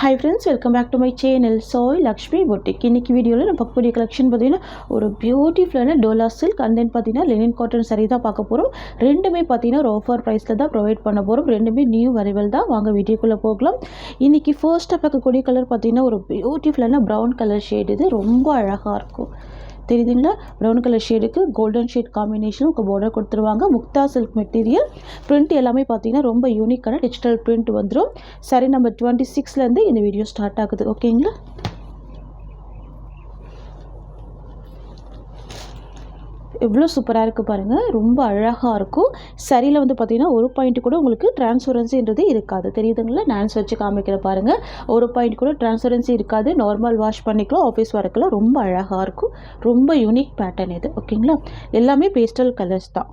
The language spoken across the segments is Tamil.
Hi friends, welcome back to my channel. Soy Lakshmi Boutique. இன்னைக்கு வீடியோவில் நம்ம பார்க்கக்கூடிய கலெக்ஷன் பார்த்தீங்கன்னா ஒரு பியூட்டிஃபுல்லான டோலா சில்க் அண்ட் தென் பார்த்தீங்கன்னா லெனின் காட்டன் saree தான் பார்க்க போகிறோம். ரெண்டுமே பார்த்தீங்கன்னா ஒரு ஆஃபர் ப்ரைஸில் தான் ப்ரொவைட் பண்ண போகிறோம். ரெண்டுமே நியூ அரைவல் தான். வாங்க வீடியோக்குள்ளே போகலாம். இன்னைக்கு ஃபர்ஸ்ட்டாக பார்க்கக்கூடிய கலர் பார்த்தீங்கன்னா ஒரு பியூட்டிஃபுல்லான ப்ரௌன் கலர் ஷேட். இது ரொம்ப அழகாக இருக்கும். தெரியுதுங்களா? ப்ரௌன் கலர் ஷேடுக்கு கோல்டன் ஷேட் காம்பினேஷன் ஒரு பார்டர் கொடுத்துருவாங்க. Mukta silk material. பிரிண்ட் எல்லாமே பார்த்தீங்கன்னா ரொம்ப யூனிக்கான டிஜிட்டல் பிரிண்ட் வந்துடும். சாரி நம்பர் 26லேருந்து இந்த வீடியோ ஸ்டார்ட் ஆகுது. ஓகேங்களா? எவ்வளோ சூப்பராக இருக்குது பாருங்கள். ரொம்ப அழகாக இருக்கும். சரியில் வந்து பார்த்திங்கன்னா ஒரு பாயிண்ட் கூட உங்களுக்கு டிரான்ஸ்பரன்சின்றது இருக்காது. தெரியுதுங்களா? டான்ஸ் வச்சு காமிக்கிற பாருங்கள். ஒரு பாயிண்ட் கூட டிரான்ஸ்பரன்சி இருக்காது. நார்மல் வாஷ் பண்ணிக்கலாம். ஆஃபீஸ் ஒர்க்கெலாம் ரொம்ப அழகாக இருக்கும். ரொம்ப யூனிக் பேட்டர்ன் இது. ஓகேங்களா? எல்லாமே பேஸ்டல் கலர்ஸ் தான்.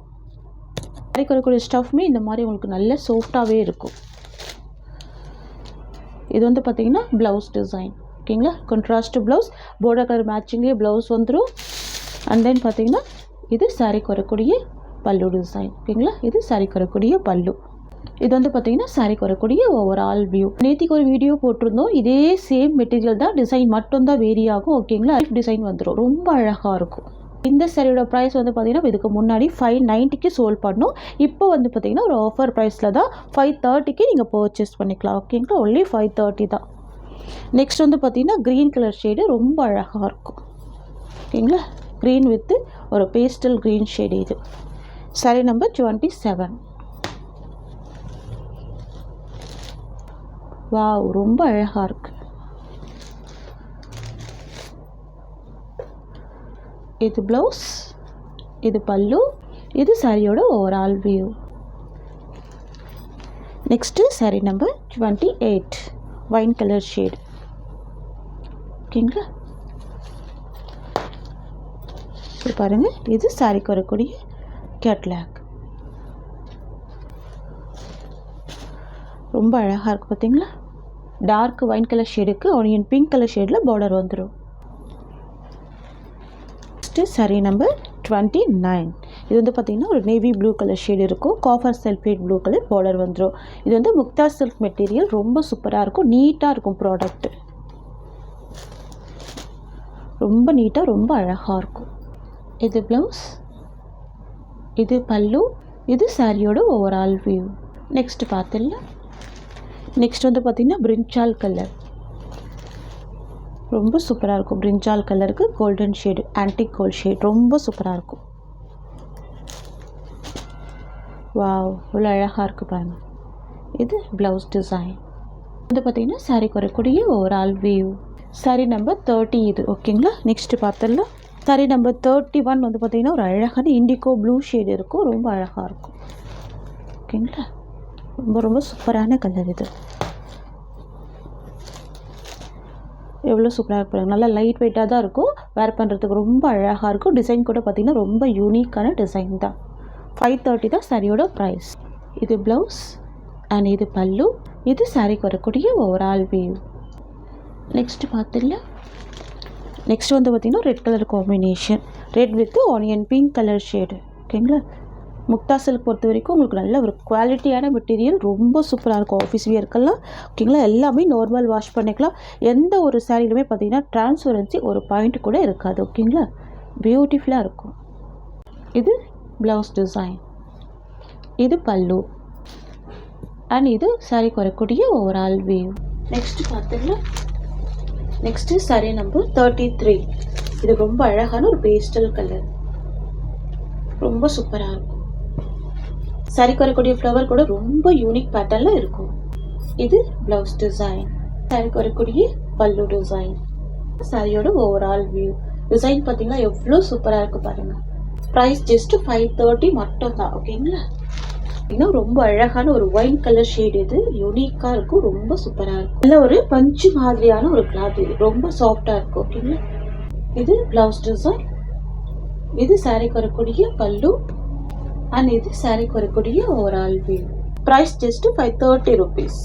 சாரி வரக்கூடிய ஸ்டஃப்மே இந்த மாதிரி உங்களுக்கு நல்ல சாஃப்டாகவே இருக்கும். இது வந்து பார்த்திங்கன்னா ப்ளவுஸ் டிசைன். ஓகேங்களா? கான்ட்ராஸ்ட் ப்ளவுஸ், பார்டர் கலர் மேட்சிங்கே ப்ளவுஸ் வந்துடும். அண்ட் தென் பார்த்திங்கன்னா இது சாரிக்கு வரக்கூடிய பல்லு டிசைன். ஓகேங்களா? இது சாரிக்கு வரக்கூடிய பல்லு. இது வந்து பார்த்தீங்கன்னா சாரிக்கு வரக்கூடிய ஓவரால் வியூ. நேற்றுக்கு ஒரு வீடியோ போட்டிருந்தோம். இதே சேம் மெட்டீரியல் தான், டிசைன் மட்டும்தான் வேரி ஆகும். ஓகேங்களா? டிசைன் வந்துடும். ரொம்ப அழகாக இருக்கும். இந்த சாரியோட ப்ரைஸ் வந்து பார்த்தீங்கன்னா இதுக்கு முன்னாடி 590க்கு சோல்ட் பண்ணோம். இப்போ வந்து பார்த்தீங்கன்னா ஒரு ஆஃபர் ப்ரைஸில் தான் 530க்கு நீங்கள் பர்ச்சேஸ் பண்ணிக்கலாம். ஓகேங்களா? ஒன்லி 530 தான். நெக்ஸ்ட் வந்து பார்த்தீங்கன்னா க்ரீன் கலர் ஷேடு ரொம்ப அழகாக இருக்கும். ஓகேங்களா? க்ரீன் வித் ஒரு பேஸ்டல் க்ரீன் ஷேடு. இது சாரி நம்பர் 27. வாவ், ரொம்ப அழகாக இருக்கு. இது ப்ளவுஸ், இது பல்லு, இது சாரியோட overall view. Next sari number 28 wine colour shade. ஓகேங்களா? இது பாருங்கள். இது சாரிக்கு வரக்கூடிய கேட்லாக். ரொம்ப அழகாக இருக்குது. பார்த்தீங்களா? டார்க் வைன் கலர் ஷேடுக்கு ஆனியன் பிங்க் கலர் ஷேடில் பார்டர் வந்துடும். Next sari number 29. இது வந்து பார்த்திங்கன்னா ஒரு நேவி ப்ளூ கலர் ஷேடு இருக்கும். Copper sulphate blue colour border வந்துடும். இது வந்து முக்தா சில்க் மெட்டீரியல். ரொம்ப சூப்பராக இருக்கும். நீட்டாக இருக்கும் ப்ராடக்ட். ரொம்ப நீட்டாக ரொம்ப அழகாக இருக்கும். இது ப்ளவுஸ், இது பல்லு, இது சாரியோட ஓவரால் வியூ. நெக்ஸ்ட் பார்த்துடலாம். நெக்ஸ்ட் வந்து பார்த்திங்கன்னா பிரிஞ்சால் கலர். ரொம்ப சூப்பராக இருக்கும். பிரிஞ்சால் கலருக்கு golden shade, antique gold shade. ரொம்ப சூப்பராக இருக்கும். வாவ், இவ்வளோ அழகாக இருக்குது பாருங்கள். இது ப்ளவுஸ் டிசைன். வந்து பார்த்திங்கன்னா சாரிக்கு வரக்கூடிய ஓவரால் வியூ. சாரி நம்பர் 30 இது. ஓகேங்களா? நெக்ஸ்ட் பார்த்துடலாம். சாரி நம்பர் 31 வந்து பார்த்திங்கன்னா ஒரு அழகான இண்டிகோ ப்ளூ ஷேடு இருக்கும். ரொம்ப அழகாக இருக்கும். ஓகேங்களா? ரொம்ப ரொம்ப சூப்பரான கலர் இது. எவ்வளோ சூப்பராக இருப்பாங்க. நல்லா லைட் வெயிட்டாக தான் இருக்கும். வேர் பண்ணுறதுக்கு ரொம்ப அழகாக இருக்கும். டிசைன் கூட பார்த்திங்கன்னா ரொம்ப யூனிக்கான டிசைன் தான். 530 தான் சாரியோட ப்ரைஸ். இது ப்ளவுஸ் அண்ட் இது பல்லு, இது சாரிக்கு வரக்கூடிய ஓவரால் வியூ. நெக்ஸ்ட் பார்த்துடலாம். நெக்ஸ்ட் வந்து பார்த்திங்கன்னா red colour combination. Red with onion pink colour shade. ஓகேங்களா? முக்தா சில்க் பொறுத்த வரைக்கும் உங்களுக்கு நல்ல ஒரு குவாலிட்டியான மெட்டீரியல். ரொம்ப சூப்பராக இருக்கும். ஆஃபீஸ் வியர்க்கெல்லாம். ஓகேங்களா? எல்லாமே நார்மல் வாஷ் பண்ணிக்கலாம். எந்த ஒரு சாரிலுமே பார்த்திங்கன்னா டிரான்ஸ்பரன்சி ஒரு பாயிண்ட் கூட இருக்காது. ஓகேங்களா? பியூட்டிஃபுல்லாக இருக்கும். இது ப்ளவுஸ் டிசைன், இது பல்லு அண்ட் இது சாரிக்கு வரக்கூடிய ஓவரால் வியூ. நெக்ஸ்ட் பார்த்துடலாம். Next sari number 33. இது ரொம்ப அழகான ஒரு பேஸ்டல் கலர். ரொம்ப சூப்பராக இருக்கும். சாரிக்கு வரக்கூடிய ஃப்ளவர் கூட ரொம்ப யூனிக் பேட்டர்னில் இருக்கும். இது ப்ளவுஸ் டிசைன், சாரிக்கு வரக்கூடிய பல்லு டிசைன், சாரியோட ஓவரால் வியூ. டிசைன் பார்த்தீங்கன்னா எவ்வளோ சூப்பராக இருக்குது பாருங்கள். ப்ரைஸ் ஜஸ்ட் 530 மட்டும் தான். ஓகேங்களா? இன்னும் ரொம்ப அழகான ஒரு ஒயின் கலர் ஷேட். இது யூனிக்காக இருக்கும். ரொம்ப சூப்பராக இருக்கும். நல்ல ஒரு பஞ்சு மாதிரியான ஒரு கிளாத். இது ரொம்ப சாஃப்டாக இருக்கும். ஓகேங்களா? இது ப்ளவுஸ் டிசைன், இது சாரிக்கு வரக்கூடிய பல்லு அண்ட் இது சாரிக்கு வரக்கூடிய overall view. Price just 530 rupees.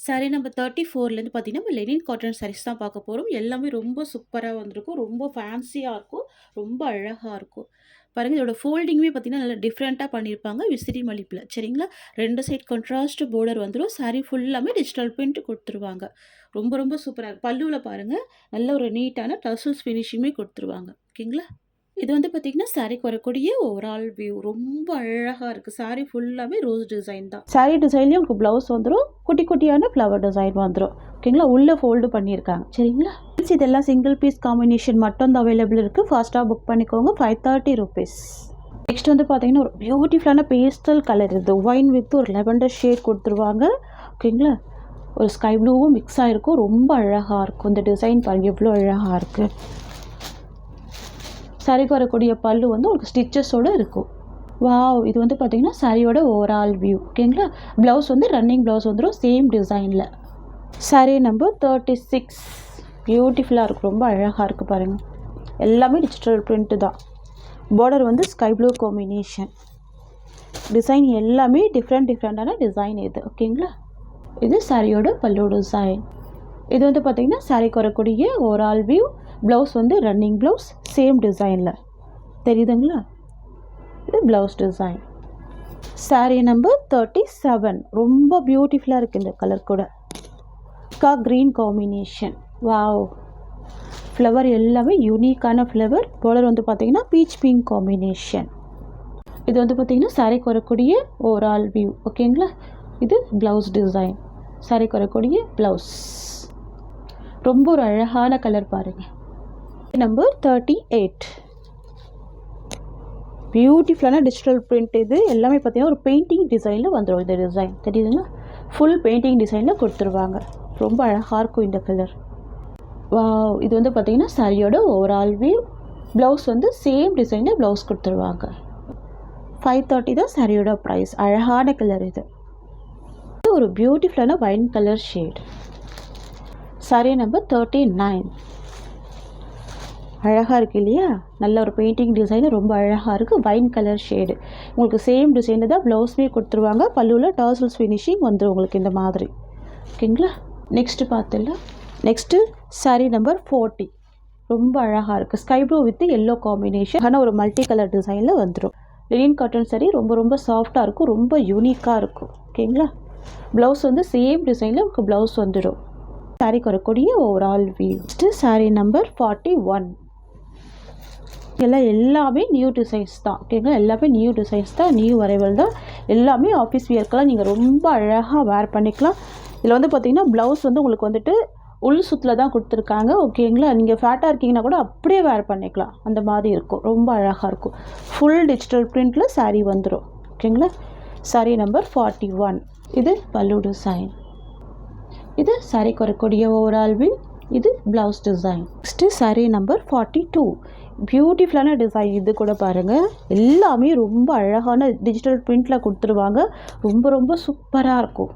Sari number 34லேருந்து பார்த்தீங்கன்னா நம்ம லெனின் காட்டன் சாரீஸ் தான் பார்க்க போகிறோம். எல்லாமே ரொம்ப சூப்பராக வந்திருக்கும். ரொம்ப ஃபேன்சியாக இருக்கும். ரொம்ப அழகாக இருக்கும். பாருங்கள் இதோட ஃபோல்டிங்குமே பார்த்தீங்கன்னா நல்லா டிஃப்ரெண்ட்டாக பண்ணியிருப்பாங்க விசிறி மலிப்பில். சரிங்களா, 2 சைட் கான்ட்ராஸ்ட் பார்டர் வந்துடும். சாரீ ஃபுல்லாமே டிஜிட்டல் பிரிண்ட் கொடுத்துருவாங்க. ரொம்ப ரொம்ப சூப்பராக இருக்கும். பல்லுவில் பாருங்கள் நல்ல ஒரு நீட்டான டசல்ஸ் ஃபினிஷிங்குமே கொடுத்துருவாங்க. ஓகேங்களா, இது வந்து பார்த்திங்கன்னா சாரீக்கு வரக்கூடிய ஓவரால் வியூ ரொம்ப அழகாக இருக்குது. சாரீ ஃபுல்லாகவே ரோஸ் டிசைன் தான். சாரீ டிசைன்லேயும் உங்களுக்கு ப்ளவுஸ் வந்துடும், குட்டி குட்டியான ஃப்ளவர் டிசைன் வந்துடும். ஓகேங்களா, உள்ளே ஃபோல்டு பண்ணியிருக்காங்க. சரிங்களா, இதெல்லாம் சிங்கிள் பீஸ் காம்பினேஷன் மட்டும் தான் அவைலபிள் இருக்குது. ஃபாஸ்ட்டாக புக் பண்ணிக்கோங்க. 530 rupees. நெக்ஸ்ட் வந்து பார்த்தீங்கன்னா ஒரு பியூட்டிஃபுல்லான பேஸ்டல் கலர், இது ஒயின் வித் ஒரு லெவண்டர் ஷேட் கொடுத்துருவாங்க. ஓகேங்களா, ஒரு ஸ்கை ப்ளூவும் மிக்ஸ் ஆகிருக்கும். ரொம்ப அழகாக இருக்கும். இந்த டிசைன் பாருங்கள் எவ்வளோ அழகாக இருக்குது. சாரீக்கு வரக்கூடிய பல்லு வந்து உங்களுக்கு ஸ்டிச்சஸோடு இருக்கும். வாவ், இது வந்து பார்த்திங்கன்னா சாரியோட ஓவரால் வியூ. ஓகேங்களா, ப்ளவுஸ் வந்து ரன்னிங் ப்ளவுஸ் வந்துடும் சேம் டிசைனில். சாரீ நம்பர் 36 பியூட்டிஃபுல்லாக இருக்கும். ரொம்ப அழகாக இருக்குது பாருங்கள். எல்லாமே டிஜிட்டல் பிரிண்ட்டு தான். பார்டர் வந்து ஸ்கை ப்ளூ காம்பினேஷன். டிசைன் எல்லாமே டிஃப்ரெண்ட்டான டிசைன் இது. ஓகேங்களா, இது சாரியோட பல்லு டிசைன். இது வந்து பார்த்திங்கன்னா சாரிக்கு வரக்கூடிய ஓவரால் வியூ. ப்ளவுஸ் வந்து ரன்னிங் ப்ளவுஸ் சேம் டிசைனில் தெரியுதுங்களா. இது ப்ளவுஸ் டிசைன். சாரீ நம்பர் 37 ரொம்ப பியூட்டிஃபுல்லாக இருக்குது. இந்த கலர் கூட க்ரீன் காம்பினேஷன். வாவ், ஃப்ளவர் எல்லாமே யூனிக்கான ஃப்ளவர். பார்டர் வந்து பார்த்திங்கன்னா பீச் பிங்க் காம்பினேஷன். இது வந்து பார்த்திங்கன்னா சாரீக்கு வரக்கூடிய ஓவரால் வியூ. ஓகேங்களா, இது ப்ளவுஸ் டிசைன். சாரீக்கு வரக்கூடிய ப்ளவுஸ் ரொம்ப ஒரு அழகான கலர் பாருங்கள். நம்பர் 38 பியூட்டிஃபுல்லான டிஜிட்டல் பிரிண்ட். இது எல்லாமே பார்த்தீங்கன்னா ஒரு பெயிண்டிங் டிசைனில் வந்துடும். இந்த டிசைன் தெரியுதுங்களா, ஃபுல் பெயிண்டிங் டிசைனில் கொடுத்துருவாங்க. ரொம்ப அழகாக இருக்கும் இந்த கலர். வாவ், இது வந்து பார்த்திங்கன்னா சாரியோட ஓவரால் வியூ. ப்ளவுஸ் வந்து சேம் டிசைனில் ப்ளவுஸ் கொடுத்துருவாங்க. 530 தான் சாரியோட ப்ரைஸ். அழகான கலர் இது. ஒரு பியூட்டிஃபுல்லான wine colour shade. Sari number 39 அழகாக இருக்குது இல்லையா. நல்ல ஒரு பெயிண்டிங் டிசைன், ரொம்ப அழகாக இருக்குது. Wine colour shade. உங்களுக்கு சேம் டிசைனில் தான் ப்ளவுஸுமே கொடுத்துருவாங்க. பல்லுவில் டாசல்ஸ் ஃபினிஷிங் வந்துடும் உங்களுக்கு இந்த மாதிரி. ஓகேங்களா, நெக்ஸ்ட்டு பார்த்துடலாம். நெக்ஸ்ட்டு சாரீ நம்பர் 40 ரொம்ப அழகாக இருக்குது. Sky blue with yellow combination. ஆனால் ஒரு மல்டி கலர் டிசைனில் வந்துடும். லினன் காட்டன் சாரீ ரொம்ப ரொம்ப சாஃப்டாக இருக்கும். ரொம்ப யூனிக்காக இருக்கும். ஓகேங்களா, ப்ளவுஸ் வந்து சேம் டிசைனில் உங்களுக்கு ப்ளவுஸ் வந்துடும். சாரீக்கு வரக்கூடிய overall view. Next sari number 41 எல்லாமே நியூ டிசைன்ஸ் தான். ஓகேங்களா, எல்லாமே நியூ டிசைன்ஸ் தான், நியூ அரைவல் தான். எல்லாமே ஆஃபீஸ் வியர்க்கெல்லாம் நீங்கள் ரொம்ப அழகாக வேர் பண்ணிக்கலாம். இதில் வந்து பார்த்திங்கன்னா ப்ளவுஸ் வந்து உங்களுக்கு வந்துட்டு உள் சுற்றில் தான் கொடுத்துருக்காங்க. ஓகேங்களா, நீங்கள் ஃபேட்டாக இருக்கீங்கன்னா கூட அப்படியே வேர் பண்ணிக்கலாம். அந்த மாதிரி இருக்கும். ரொம்ப அழகாக இருக்கும். ஃபுல் டிஜிட்டல் பிரிண்டில் சாரீ வந்துடும். ஓகேங்களா, சாரீ நம்பர் 41. இது பல்லு டிசைன். இது சாரீக்கு வரக்கூடிய ஓவரால் வியூ. இது blouse design. Next sari number 42 பியூட்டிஃபுல்லான டிசைன். இது கூட பாருங்கள் எல்லாமே ரொம்ப அழகான டிஜிட்டல் பிரிண்டில் கொடுத்துருவாங்க. ரொம்ப ரொம்ப சூப்பராக இருக்கும்.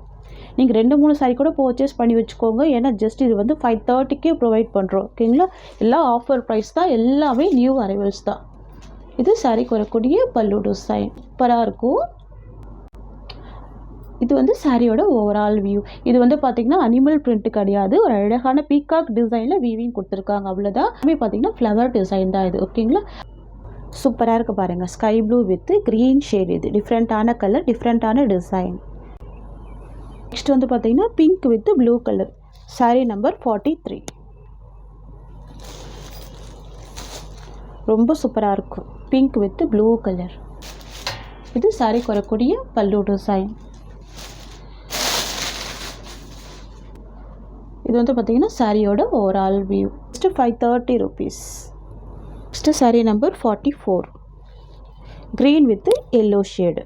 நீங்கள் 2-3 சாரீ கூட பர்ச்சேஸ் பண்ணி வச்சுக்கோங்க. ஏன்னா ஜஸ்ட் இது வந்து 530க்கே ப்ரொவைட் பண்ணுறோம். ஓகேங்களா, எல்லாம் ஆஃபர் ப்ரைஸ் தான். எல்லாமே நியூ அரைவல்ஸ் தான். இது சாரீக்கு வரக்கூடிய பல்லு டிசைன் சூப்பராக இருக்கும். இது வந்து சாரியோட ஓவரால் வியூ. இது வந்து பார்த்திங்கன்னா அனிமல் பிரிண்ட் கிடையாது. ஒரு அழகான பீகாக் டிசைனில் வீவிங் கொடுத்துருக்காங்க. அவ்வளோதான். பார்த்திங்கன்னா ஃப்ளவர் டிசைன் தான் இது. ஓகேங்களா, சூப்பராக இருக்குது பாருங்கள். Sky blue with green shade. இது டிஃப்ரெண்ட்டான கலர், டிஃப்ரெண்ட்டான டிசைன். நெக்ஸ்ட் வந்து பார்த்திங்கன்னா pink with blue colour. Sari number 43 ரொம்ப சூப்பராக இருக்கும். Pink with blue colour. இது சாரீக்கு வரக்கூடிய பல்லு டிசைன். இது வந்து பார்த்திங்கன்னா சாரியோட overall view. Next 530 rupees. Next sari number 44 green with yellow shade.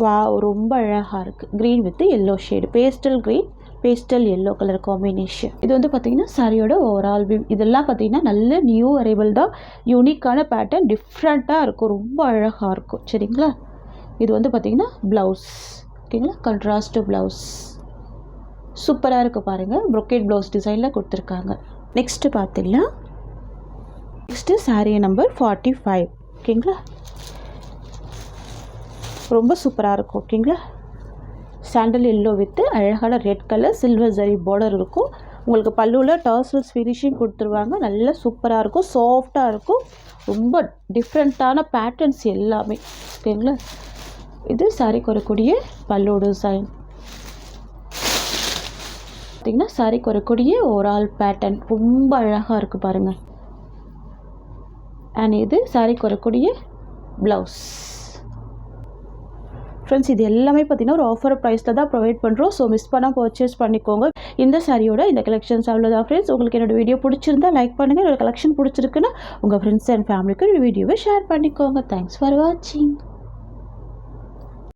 Wow, ரொம்ப அழகாக இருக்குது. Green with yellow shade. Pastel green pastel yellow colour combination. இது வந்து பார்த்திங்கன்னா சாரியோட ஓவரால் வியூ. இதெல்லாம் பார்த்திங்கன்னா நல்ல நியூ அரைவல் தான். யூனிக்கான பேட்டர்ன், டிஃப்ரெண்ட்டாக இருக்கும். ரொம்ப அழகாக இருக்கும். சரிங்களா, இது வந்து பார்த்திங்கன்னா ப்ளவுஸ். ஓகேங்களா, கான்ட்ராஸ்ட் ப்ளவுஸ் சூப்பராக இருக்குது பாருங்கள். ப்ரொக்கேட் ப்ளவுஸ் டிசைனில் கொடுத்துருக்காங்க. நெக்ஸ்ட்டு பார்த்திடலாம். Next sari number 45. ஓகேங்களா, ரொம்ப சூப்பராக இருக்கும். ஓகேங்களா, சாண்டல் எல்லோ வித் அழகான red colour silver zari border இருக்கும். உங்களுக்கு பல்லுவில் டாசல்ஸ் ஃபினிஷிங் கொடுத்துருவாங்க. நல்லா சூப்பராக இருக்கும், சாஃப்டாக இருக்கும். ரொம்ப டிஃப்ரெண்ட்டான பேட்டர்ன்ஸ் எல்லாமே. ஓகேங்களா? இது சாரிக்கு வரக்கூடிய பல்லு டிசைன். பார்த்திங்கன்னா சாரிக்கு வரக்கூடிய ஓவரால் பேட்டர்ன் ரொம்ப அழகாக இருக்குது பாருங்கள். அண்ட் இது சாரிக்கு வரக்கூடிய ப்ளவுஸ். ஃப்ரெண்ட்ஸ், இது எல்லாமே பார்த்திங்கன்னா ஒரு ஆஃபர் ப்ரைஸில் தான் ப்ரொவைட் பண்ணுறோம். ஸோ மிஸ் பண்ணால் பர்ச்சேஸ் பண்ணிக்கோங்க. இந்த சாரியோட இந்த கலெக்ஷன்ஸ் அவ்வளோதான் ஃப்ரெண்ட்ஸ். உங்களுக்கு என்னோடய வீடியோ பிடிச்சிருந்தா லைக் பண்ணுங்கள். என்னோடய கலெக்ஷன் பிடிச்சிருக்குன்னா உங்கள் ஃப்ரெண்ட்ஸ் அண்ட் ஃபேமிலிக்கு வீடியோவை ஷேர் பண்ணிக்கோங்க. தேங்க்ஸ் ஃபார் வாட்சிங்.